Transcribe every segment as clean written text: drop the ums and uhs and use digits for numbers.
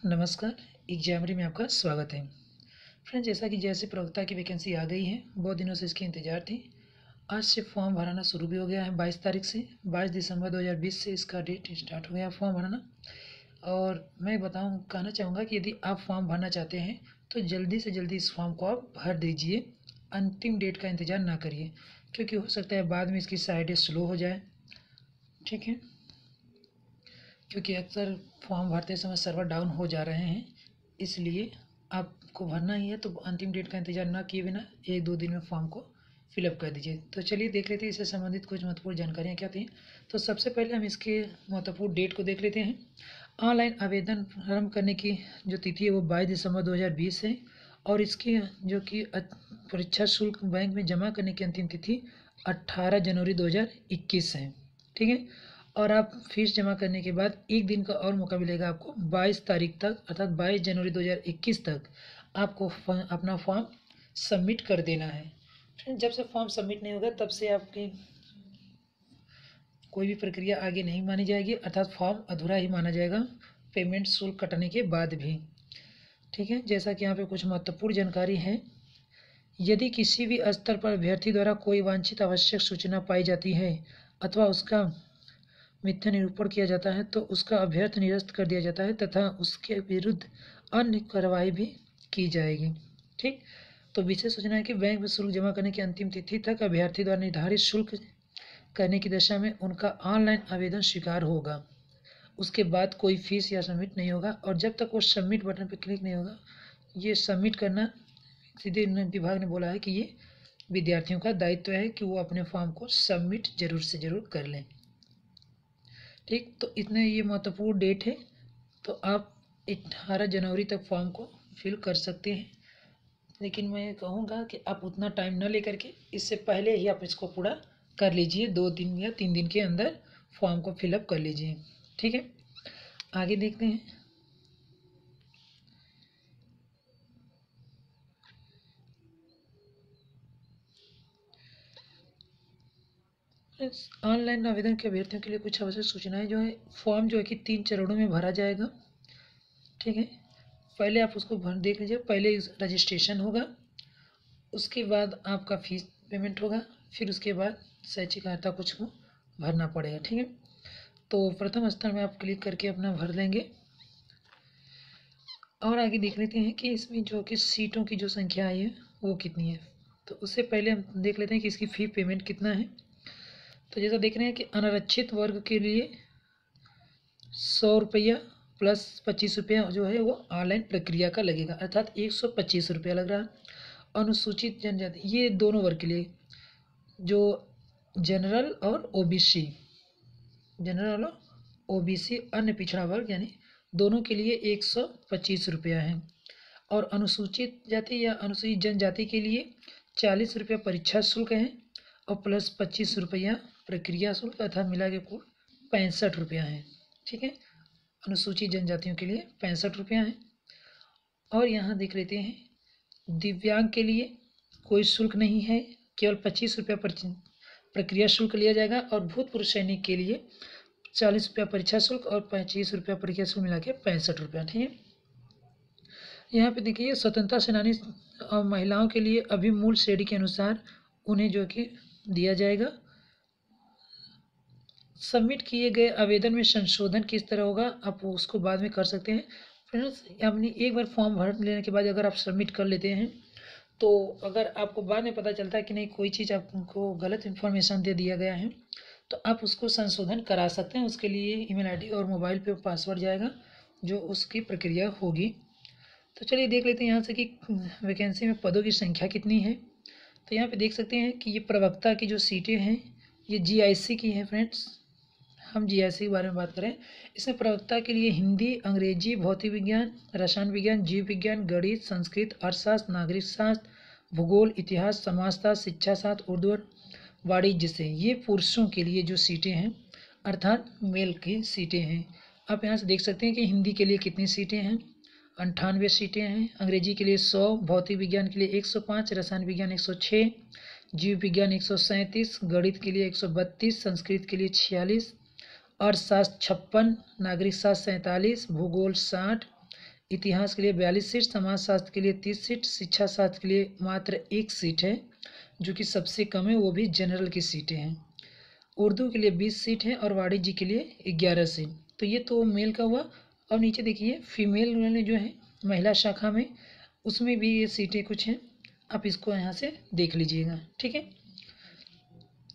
नमस्कार। एग्जामरी में आपका स्वागत है। फ्रेंड्स, जैसे प्रवक्ता की वैकेंसी आ गई है, बहुत दिनों से इसकी इंतज़ार थी। आज से फॉर्म भराना शुरू भी हो गया है। 22 तारीख से 22 दिसंबर 2020 से इसका डेट स्टार्ट हो गया फॉर्म भराना। और मैं कहना चाहूँगा कि यदि आप फॉर्म भरना चाहते हैं तो जल्दी से जल्दी इस फॉर्म को आप भर दीजिए। अंतिम डेट का इंतज़ार ना करिए, क्योंकि हो सकता है बाद में इसकी साइडें स्लो हो जाए। ठीक है, क्योंकि अक्सर फॉर्म भरते समय सर्वर डाउन हो जा रहे हैं, इसलिए आपको भरना ही है तो अंतिम डेट का इंतज़ार ना किए बिना 1-2 दिन में फॉर्म को फिलअप कर दीजिए। तो चलिए देख लेते हैं इससे संबंधित कुछ महत्वपूर्ण जानकारियाँ क्या थी। तो सबसे पहले हम इसके महत्वपूर्ण डेट को देख लेते हैं। ऑनलाइन आवेदन प्रारंभ करने की जो तिथि है वो 22 दिसंबर 2020 है, और इसकी जो कि परीक्षा शुल्क बैंक में जमा करने की अंतिम तिथि 18 जनवरी 2021 है। ठीक है, और आप फीस जमा करने के बाद एक दिन का और मौका मिलेगा आपको 22 तारीख तक, अर्थात 22 जनवरी 2021 तक आपको अपना फॉर्म सबमिट कर देना है। फिर जब से फॉर्म सबमिट नहीं होगा तब से आपकी कोई भी प्रक्रिया आगे नहीं मानी जाएगी, अर्थात फॉर्म अधूरा ही माना जाएगा पेमेंट शुल्क कटने के बाद भी। ठीक है, जैसा कि यहाँ पे कुछ महत्वपूर्ण जानकारी है। यदि किसी भी स्तर पर अभ्यर्थी द्वारा कोई वांछित आवश्यक सूचना पाई जाती है अथवा उसका मिथ्या निरूपण किया जाता है तो उसका अभ्यर्थ निरस्त कर दिया जाता है तथा उसके विरुद्ध अन्य कार्रवाई भी की जाएगी। ठीक, तो विशेष सूचना है कि बैंक में शुल्क जमा करने की अंतिम तिथि तक अभ्यर्थी द्वारा निर्धारित शुल्क करने की दशा में उनका ऑनलाइन आवेदन स्वीकार होगा। उसके बाद कोई फीस या सबमिट नहीं होगा, और जब तक वो सबमिट बटन पर क्लिक नहीं होगा, ये सबमिट करना सीधे विभाग ने बोला है कि ये विद्यार्थियों का दायित्व है कि वो अपने फॉर्म को सबमिट जरूर से जरूर कर लें। ठीक, तो इतने ये महत्वपूर्ण डेट है, तो आप 18 जनवरी तक फॉर्म को फिल कर सकते हैं। लेकिन मैं कहूँगा कि आप उतना टाइम न लेकर के इससे पहले ही आप इसको पूरा कर लीजिए। 2 दिन या 3 दिन के अंदर फॉर्म को फिलअप कर लीजिए। ठीक है, आगे देखते हैं। ऑनलाइन आवेदन के अभ्यर्थियों के लिए कुछ आवश्यक सूचनाएं जो है, फॉर्म जो है कि 3 चरणों में भरा जाएगा। ठीक है, पहले आप उसको देख लीजिए। पहले रजिस्ट्रेशन होगा, उसके बाद आपका फीस पेमेंट होगा, फिर उसके बाद शैक्षिक अर्हता कुछ को भरना पड़ेगा। ठीक है, तो प्रथम स्तर में आप क्लिक करके अपना भर देंगे। और आगे देख लेते हैं कि इसमें जो कि सीटों की जो संख्या आई है वो कितनी है। तो उससे पहले हम देख लेते हैं कि इसकी फ़ी पेमेंट कितना है। तो जैसा देख रहे हैं कि अनारक्षित वर्ग के लिए 100 रुपया प्लस 25 रुपया जो है वो ऑनलाइन प्रक्रिया का लगेगा, अर्थात 125 रुपया लग रहा है। अनुसूचित जनजाति, ये दोनों वर्ग के लिए, जो जनरल और ओबीसी अन्य पिछड़ा वर्ग यानी दोनों के लिए 125 रुपया है। और अनुसूचित जाति या अनुसूचित जनजाति के लिए 40 रुपया परीक्षा शुल्क है, और प्लस 25 रुपया प्रक्रिया शुल्क, अर्थात मिला के कुल 65 रुपया है। ठीक है, अनुसूचित जनजातियों के लिए 65 रुपया है। और यहाँ देख लेते हैं, दिव्यांग के लिए कोई शुल्क नहीं है, केवल 25 रुपया प्रक्रिया शुल्क लिया जाएगा, और भूतपूर्व सैनिक के लिए 40 रुपया परीक्षा शुल्क और 25 रुपया प्रक्रिया शुल्क मिला के 65 रुपया। ठीक है, यहाँ पे देखिए, स्वतंत्रता सेनानी और महिलाओं के लिए अभी मूल श्रेणी के अनुसार उन्हें जो कि दिया जाएगा। सबमिट किए गए आवेदन में संशोधन किस तरह होगा, आप उसको बाद में कर सकते हैं। फ्रेंड्स, अपनी एक बार फॉर्म भर लेने के बाद अगर आप सबमिट कर लेते हैं तो अगर आपको बाद में पता चलता है कि नहीं, कोई चीज़ आपको गलत इन्फॉर्मेशन दे दिया गया है, तो आप उसको संशोधन करा सकते हैं। उसके लिए ईमेल आईडी और मोबाइल पे पासवर्ड जाएगा, जो उसकी प्रक्रिया होगी। तो चलिए देख लेते हैं यहाँ से कि वैकेंसी में पदों की संख्या कितनी है। तो यहाँ पे देख सकते हैं कि ये प्रवक्ता की जो सीटें हैं ये जीआईसी की हैं। फ्रेंड्स, हम जीआईसी के बारे में बात करें, इसमें प्रवक्ता के लिए हिंदी, अंग्रेजी, भौतिक विज्ञान, रसायन विज्ञान, जीव विज्ञान, गणित, संस्कृत, अर्थशास्त्र, नागरिक शास्त्र, भूगोल, इतिहास, समाजशास्त्र, शिक्षा शास्त्र, उर्दू और वाणिज्य से ये पुरुषों के लिए जो सीटें हैं, अर्थात मेल की सीटें हैं। आप यहाँ से देख सकते हैं कि हिंदी के लिए कितनी सीटें हैं, 98 सीटें हैं। अंग्रेजी के लिए 100, भौतिक विज्ञान के लिए 105, रसायन विज्ञान 106, जीव विज्ञान 137, गणित के लिए 132, संस्कृत के लिए 46, अर्थशास्त्र 56, नागरिक शास्त्र 47, भूगोल 60, इतिहास के लिए 42 सीट, समाजशास्त्र के लिए 30 सीट, शिक्षा शास्त्र के लिए मात्र 1 सीट है जो कि सबसे कम है, वो भी जनरल की सीटें हैं। उर्दू के लिए 20 सीट है और वाणिज्य के लिए 11 सीट। तो ये तो मेल का हुआ। और नीचे देखिए फीमेल में जो है महिला शाखा में, उसमें भी ये सीटें कुछ हैं, आप इसको यहाँ से देख लीजिएगा। ठीक है,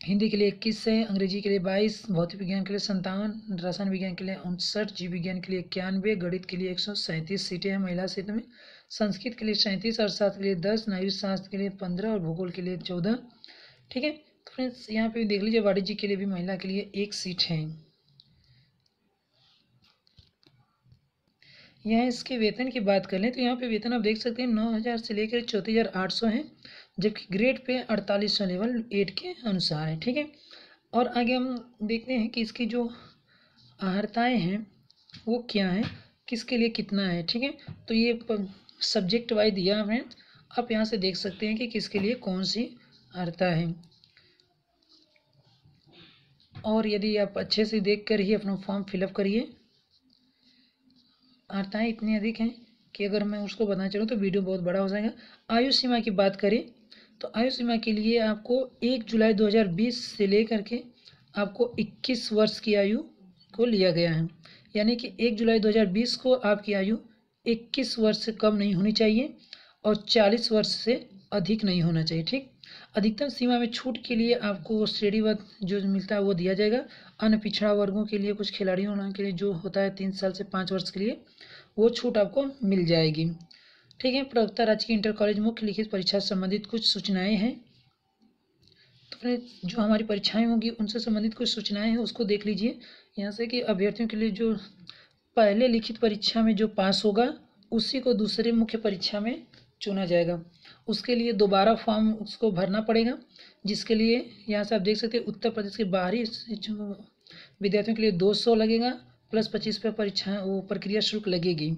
हिंदी के लिए 21 है, अंग्रेजी के लिए 22, भौतिक विज्ञान के लिए 57, रसायन विज्ञान के लिए 59, जीव विज्ञान के लिए 91, गणित के लिए 137 सीटें हैं महिला क्षेत्र में, संस्कृत के लिए 37, अर्थशास्त्र के लिए 10, नागरिक शास्त्र के लिए 15 और भूगोल के लिए 14। ठीक है, तो फ्रेंड्स यहाँ पे देख लीजिए वाणिज्य के लिए भी महिला के लिए 1 सीट है। यहाँ इसके वेतन की बात कर लें तो यहाँ पे वेतन आप देख सकते हैं 9,000 से लेकर 34,800 है, जबकि ग्रेड पे 4800 लेवल 8 के अनुसार है। ठीक है, और आगे हम देखते हैं कि इसकी जो अर्हताएँ हैं वो क्या है, किसके लिए कितना है। ठीक है, तो ये सब्जेक्ट वाइज दिया है, आप यहाँ से देख सकते हैं कि किसके लिए कौन सी अर्हता है। और यदि आप अच्छे से देख कर ही अपना फॉर्म फिलअप करिए। अर्हताएँ इतनी अधिक हैं कि अगर मैं उसको बताना चाहूँ तो वीडियो बहुत बड़ा हो जाएगा। आयु सीमा की बात करें तो आयु सीमा के लिए आपको 1 जुलाई 2020 से लेकर के आपको 21 वर्ष की आयु को लिया गया है, यानी कि 1 जुलाई 2020 को आपकी आयु 21 वर्ष से कम नहीं होनी चाहिए और 40 वर्ष से अधिक नहीं होना चाहिए। ठीक, अधिकतम सीमा में छूट के लिए आपको श्रेणीबद्ध जो मिलता है वो दिया जाएगा। अन्य पिछड़ा वर्गों के लिए, कुछ खिलाड़ियों के लिए जो होता है 3 साल से 5 वर्ष के लिए, वो छूट आपको मिल जाएगी। ठीक है, प्रवक्ता राजकीय इंटर कॉलेज मुख्य लिखित परीक्षा से संबंधित कुछ सूचनाएं हैं। तो फिर जो हमारी परीक्षाएं होंगी उनसे संबंधित कुछ सूचनाएं हैं, उसको देख लीजिए यहाँ से कि अभ्यर्थियों के लिए जो पहले लिखित परीक्षा में जो पास होगा उसी को दूसरे मुख्य परीक्षा में चुना जाएगा। उसके लिए दोबारा फॉर्म उसको भरना पड़ेगा, जिसके लिए यहाँ से आप देख सकते हैं उत्तर प्रदेश के बाहरी विद्यार्थियों के लिए 200 लगेगा प्लस 25 पे परीक्षा वो प्रक्रिया शुल्क लगेगी,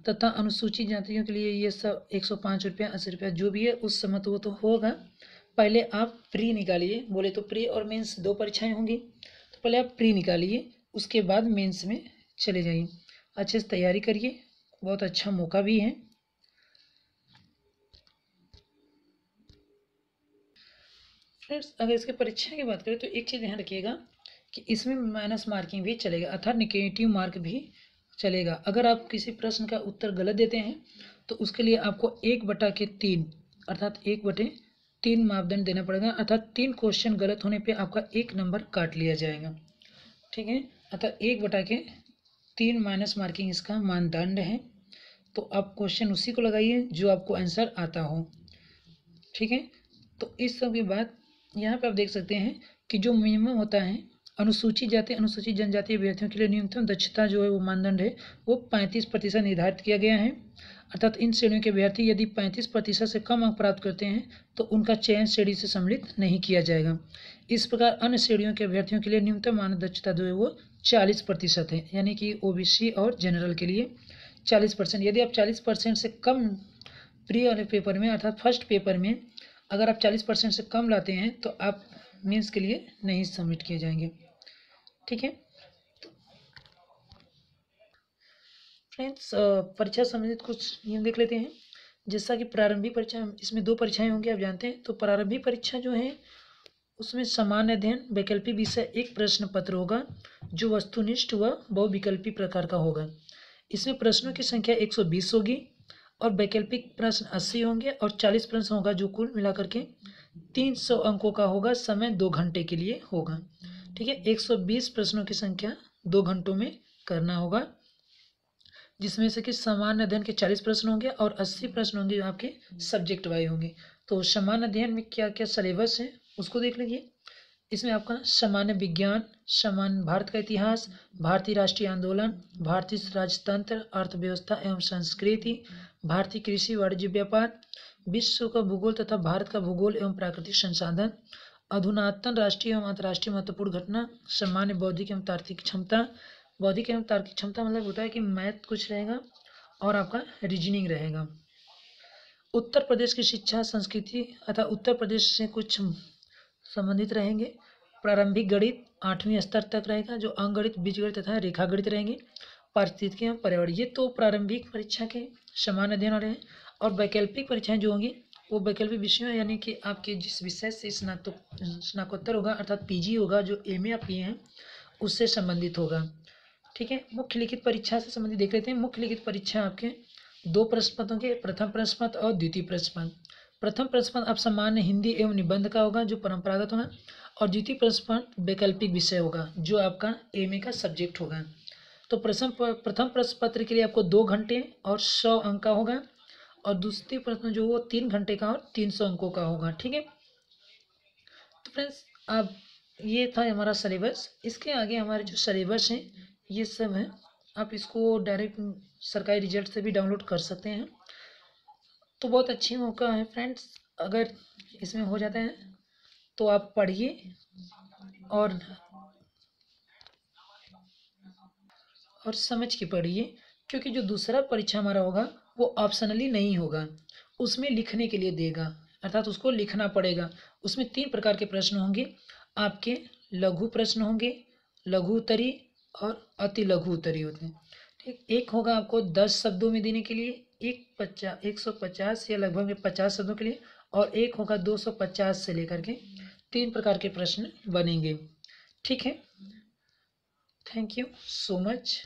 तथा अनुसूचित जातियों के लिए ये सब 105 रुपया 80 रुपया जो भी है उस समय तो वो तो होगा। पहले आप प्री निकालिए, बोले तो प्री और मेंस 2 परीक्षाएं होंगी, तो पहले आप प्री निकालिए, उसके बाद मेंस में चले जाइए। अच्छे से तैयारी करिए, बहुत अच्छा मौका भी है। फ्रेंड्स अगर इसके परीक्षा की बात करें तो एक चीज़ ध्यान रखिएगा कि इसमें माइनस मार्किंग भी चलेगा, अर्थात नेगेटिव मार्क भी चलेगा। अगर आप किसी प्रश्न का उत्तर गलत देते हैं तो उसके लिए आपको 1/3 अर्थात 1/3 मापदंड देना पड़ेगा, अर्थात 3 क्वेश्चन गलत होने पे आपका 1 नंबर काट लिया जाएगा। ठीक है, अर्थात 1/3 माइनस मार्किंग इसका मानदंड है। तो आप क्वेश्चन उसी को लगाइए जो आपको आंसर आता हो। ठीक है, तो इस सब के बाद यहाँ पे आप देख सकते हैं कि जो मिनिमम होता है अनुसूचित जाति अनुसूचित जनजाति अभ्यर्थियों के लिए न्यूनतम दक्षता जो है वो मानदंड है वो 35% निर्धारित किया गया है। अर्थात इन श्रेणियों के अभ्यर्थी यदि 35% से कम अंक प्राप्त करते हैं तो उनका चयन श्रेणी से सम्मिलित नहीं किया जाएगा। इस प्रकार अन्य श्रेणियों के अभ्यर्थियों के लिए न्यूनतम मानद दक्षता जो है वो 40% है, यानी कि ओबीसी और जनरल के लिए 40%। यदि आप 40% से कम प्री वाले पेपर में अर्थात फर्स्ट पेपर में अगर आप 40% से कम लाते हैं तो आप मेंस के लिए नहीं सबमिट किए जाएंगे। ठीक है फ्रेंड्स, परीक्षा संबंधित कुछ नियम देख लेते हैं। जैसा कि प्रारंभिक परीक्षा, इसमें 2 परीक्षाएं होंगी आप जानते हैं। तो प्रारंभिक परीक्षा जो है उसमें सामान्य अध्ययन वैकल्पिक विषय 1 प्रश्न पत्र होगा जो वस्तुनिष्ठ व बहुविकल्पी प्रकार का होगा। इसमें प्रश्नों की संख्या 120 होगी और वैकल्पिक प्रश्न 80 होंगे और 40 प्रश्न होगा जो कुल मिलाकर के 300 अंकों का होगा। समय 2 घंटे के लिए होगा। ठीक है, 120 प्रश्नों की संख्या 2 घंटों में करना होगा, जिसमें से कि सामान्य अध्ययन के 40 प्रश्न होंगे और 80 प्रश्न होंगे आपके सब्जेक्ट वाइज होंगे। तो सामान्य अध्ययन में क्या क्या सिलेबस है उसको देख लीजिए। इसमें आपका सामान्य विज्ञान, सामान्य भारत का इतिहास, भारतीय राष्ट्रीय आंदोलन, भारतीय राजतंत्र, अर्थव्यवस्था एवं संस्कृति, भारतीय कृषि वाणिज्य व्यापार, विश्व का भूगोल तथा भारत का भूगोल एवं प्राकृतिक संसाधन, अधुनातन राष्ट्रीय एवं अंतर्राष्ट्रीय महत्वपूर्ण घटना, सामान्य बौद्धिक एवं तार्किक क्षमता। बौद्धिक एवं तार्किक क्षमता मतलब होता है कि मैथ कुछ रहेगा और आपका रीजनिंग रहेगा। उत्तर प्रदेश की शिक्षा संस्कृति अथवा उत्तर प्रदेश से कुछ संबंधित रहेंगे। प्रारंभिक गणित 8वीं स्तर तक रहेगा जो अंकगणित, बीजगणित तथा रेखागणित रहेंगे। पारिस्थितिकी एवं पर्यावरण, ये तो प्रारंभिक परीक्षा के समान अध्ययन वाले हैं। और वैकल्पिक परीक्षाएं जो होंगी वो वैकल्पिक विषयों यानी कि आपके जिस विषय से स्नातकोत्तर होगा अर्थात पीजी होगा, जो एमए आप किए हैं उससे संबंधित होगा। ठीक है, मुख्य लिखित परीक्षा से संबंधित देख लेते हैं। मुख्य लिखित परीक्षा आपके 2 प्रश्न पत्र होंगे, प्रथम प्रश्न पत्र और द्वितीय प्रश्न पत्र। प्रथम प्रश्न पत्र आप सामान्य हिंदी एवं निबंध का होगा जो परंपरागत होगा, और द्वितीय प्रश्न पत्र वैकल्पिक विषय होगा जो आपका एमए का सब्जेक्ट होगा। तो प्रथम प्रश्न पत्र के लिए आपको 2 घंटे और 100 अंक का होगा, और दूसरी प्रश्न जो वो 3 घंटे का और 300 अंकों का होगा। ठीक है, तो फ्रेंड्स अब ये था हमारा सिलेबस। इसके आगे हमारे जो सिलेबस हैं ये सब है, आप इसको डायरेक्ट सरकारी रिजल्ट से भी डाउनलोड कर सकते हैं। तो बहुत अच्छी मौका है फ्रेंड्स, अगर इसमें हो जाता है तो आप पढ़िए और समझ के पढ़िए, क्योंकि जो दूसरा परीक्षा हमारा होगा वो ऑप्शनली नहीं होगा, उसमें लिखने के लिए देगा, अर्थात उसको लिखना पड़ेगा। उसमें 3 प्रकार के प्रश्न होंगे आपके, लघु प्रश्न होंगे, लघु उत्तरी और अति लघु उत्तरी होते हैं। ठीक, एक होगा आपको 10 शब्दों में देने के लिए, 150 या लगभग 50 शब्दों के लिए, और एक होगा 250 से लेकर के 3 प्रकार के प्रश्न बनेंगे। ठीक है, थैंक यू सो मच।